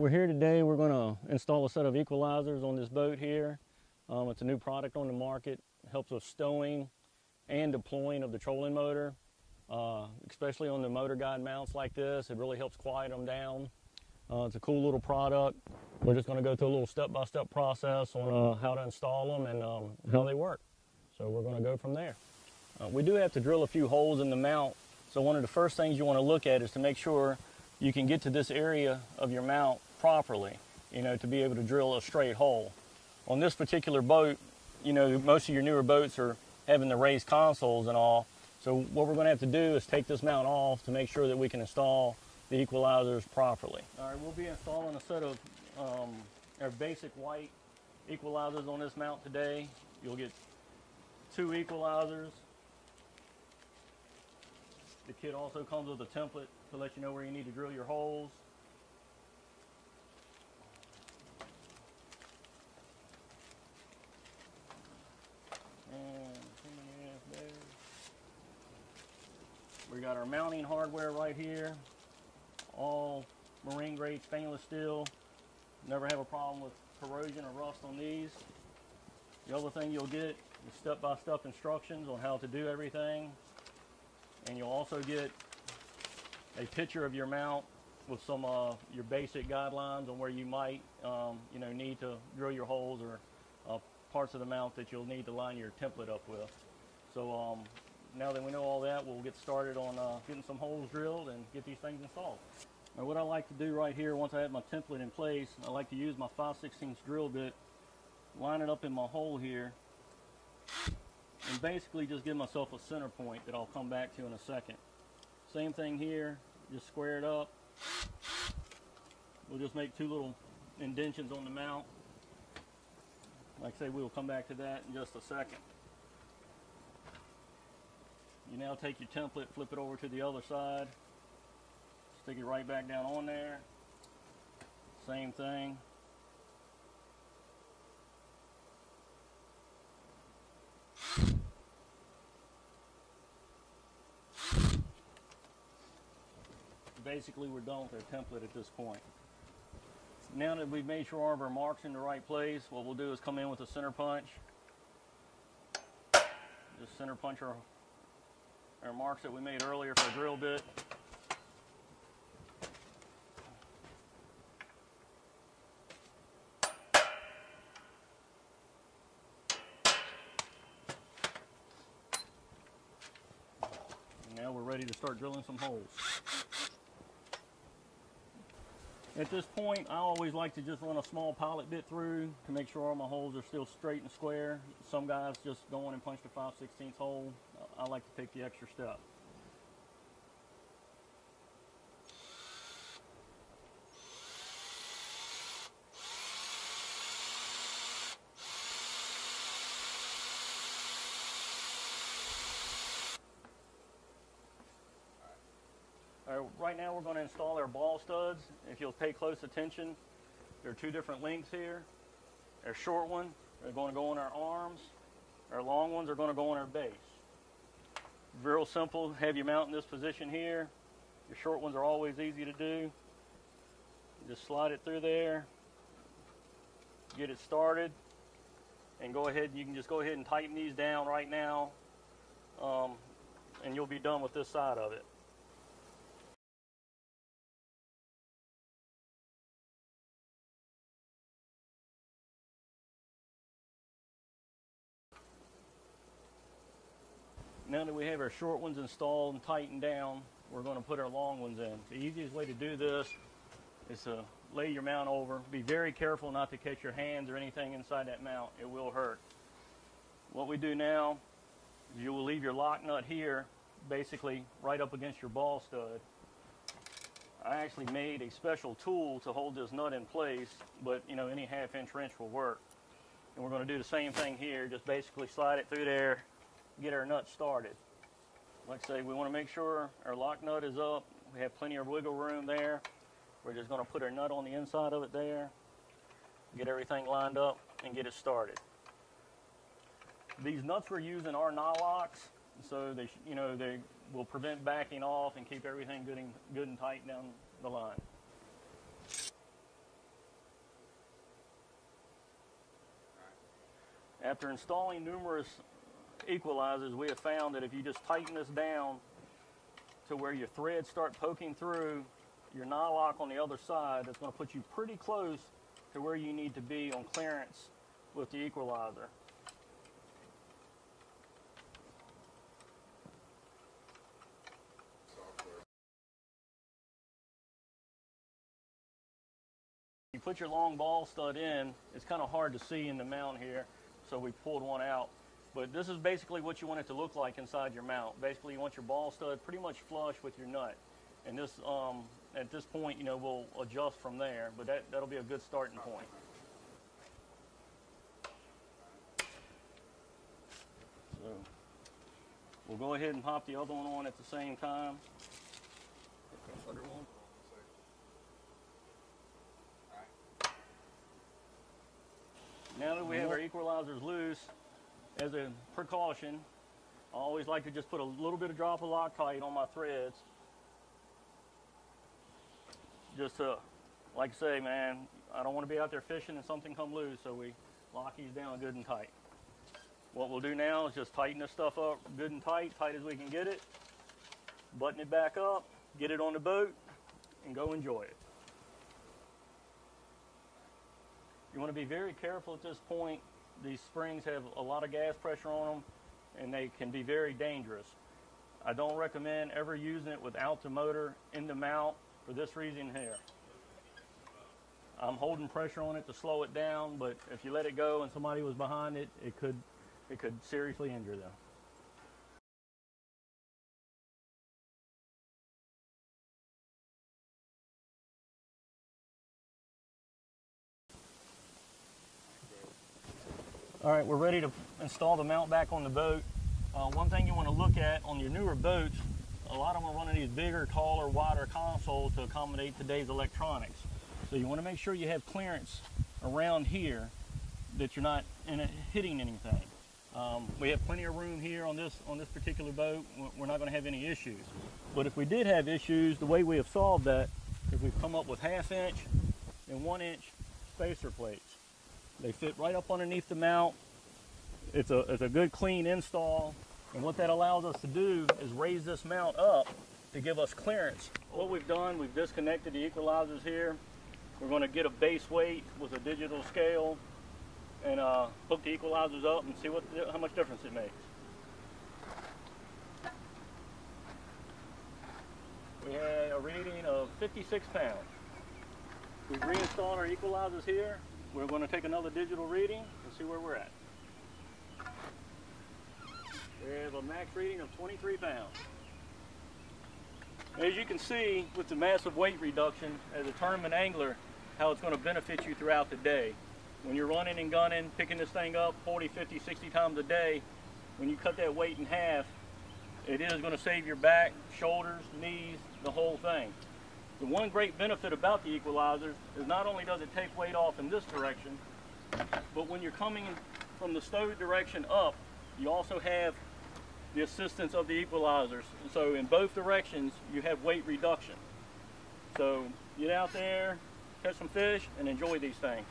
We're here today. We're going to install a set of equalizers on this boat here. It's a new product on the market. It helps with stowing and deploying of the trolling motor, especially on the motor guide mounts like this. It really helps quiet them down. It's a cool little product. We're just going to go through a little step-by-step process on how to install them and how they work. So we're going to go from there. We do have to drill a few holes in the mount. So one of the first things you want to look at is to make sure you can get to this area of your mount properly, to be able to drill a straight hole. On this particular boat, most of your newer boats are having the raised consoles and all. So what we're going to have to do is take this mount off to make sure that we can install the equalizers properly. All right, we'll be installing a set of our basic white equalizers on this mount today. You'll get 2 equalizers. The kit also comes with a template to let you know where you need to drill your holes. And there. We got our mounting hardware right here. All marine grade stainless steel. Never have a problem with corrosion or rust on these. The other thing you'll get is step-by-step instructions on how to do everything. And you'll also get a picture of your mount with some your basic guidelines on where you might need to drill your holes or parts of the mount that you'll need to line your template up with. So now that we know all that, we'll get started on getting some holes drilled and get these things installed. Now what I like to do right here, once I have my template in place, I like to use my 5/16 drill bit, line it up in my hole here, and basically just give myself a center point that I'll come back to in a second. Same thing here, just square it up. We'll just make 2 little indentions on the mount. Like I say, we will come back to that in just a second. You now take your template, flip it over to the other side, stick it right back down on there. Same thing. Basically, we're done with our template at this point. Now that we've made sure all of our marks in the right place, what we'll do is come in with a center punch. Just center punch our marks that we made earlier for a drill bit. And now we're ready to start drilling some holes. At this point, I always like to just run a small pilot bit through to make sure all my holes are still straight and square. Some guys just go in and punch the 5/16 hole. I like to take the extra step. Right now we're going to install our ball studs. If you'll pay close attention, there are 2 different lengths here. Our short one are going to go on our arms. Our long ones are going to go on our base. Real simple. Have your mount in this position here. Your short ones are always easy to do. Just slide it through there, get it started, and go ahead. You can just go ahead and tighten these down right now, and you'll be done with this side of it. Now that we have our short ones installed and tightened down, we're going to put our long ones in. The easiest way to do this is to lay your mount over. Be very careful not to catch your hands or anything inside that mount. It will hurt. What we do now is you will leave your lock nut here, basically right up against your ball stud. I actually made a special tool to hold this nut in place, but any 1/2" wrench will work. And we're going to do the same thing here. Just basically slide it through there, get our nut started. Like I say, we want to make sure our lock nut is up. We have plenty of wiggle room there. We're just going to put our nut on the inside of it there, get everything lined up, and get it started. These nuts we're using are non-locks, so they will prevent backing off and keep everything good and tight down the line. After installing numerous equalizers, we have found that if you just tighten this down to where your threads start poking through your nylock on the other side, that's going to put you pretty close to where you need to be on clearance with the equalizer. You put your long ball stud in, it's kind of hard to see in the mount here, so we pulled one out. But this is basically what you want it to look like inside your mount. Basically, you want your ball stud pretty much flush with your nut. And this, at this point, you know, we'll adjust from there, but that'll be a good starting point. So we'll go ahead and pop the other one on at the same time. Now that we have our equalizers loose, as a precaution, I always like to just put a little bit of drop of Loctite on my threads. Just to, like I say, man, I don't want to be out there fishing and something come loose, so we lock these down good and tight. What we'll do now is just tighten this stuff up good and tight as we can get it, button it back up, get it on the boat, and go enjoy it. You want to be very careful at this point. These springs have a lot of gas pressure on them, and they can be very dangerous. I don't recommend ever using it without the motor in the mount for this reason here. I'm holding pressure on it to slow it down, but if you let it go and somebody was behind it, it could seriously injure them. All right, we're ready to install the mount back on the boat. One thing you want to look at on your newer boats, a lot of them are running these bigger, taller, wider consoles to accommodate today's electronics. So you want to make sure you have clearance around here, that you're not hitting anything. We have plenty of room here on this particular boat. We're not going to have any issues. But if we did have issues, the way we have solved that is we've come up with 1/2 inch and 1 inch spacer plates. They fit right up underneath the mount. It's a good clean install, and what that allows us to do is raise this mount up to give us clearance. What we've done, we've disconnected the equalizers here. We're going to get a base weight with a digital scale and hook the equalizers up and see how much difference it makes. We had a reading of 56 pounds. We've reinstalled our equalizers here. We're going to take another digital reading and see where we're at. We have a max reading of 23 pounds. As you can see, with the massive weight reduction, as a tournament angler, how it's going to benefit you throughout the day. When you're running and gunning, picking this thing up 40, 50, 60 times a day, when you cut that weight in half, it is going to save your back, shoulders, knees, the whole thing. The one great benefit about the equalizer is not only does it take weight off in this direction, but when you're coming from the stowed direction up, you also have the assistance of the equalizers. So in both directions, you have weight reduction. So get out there, catch some fish, and enjoy these things.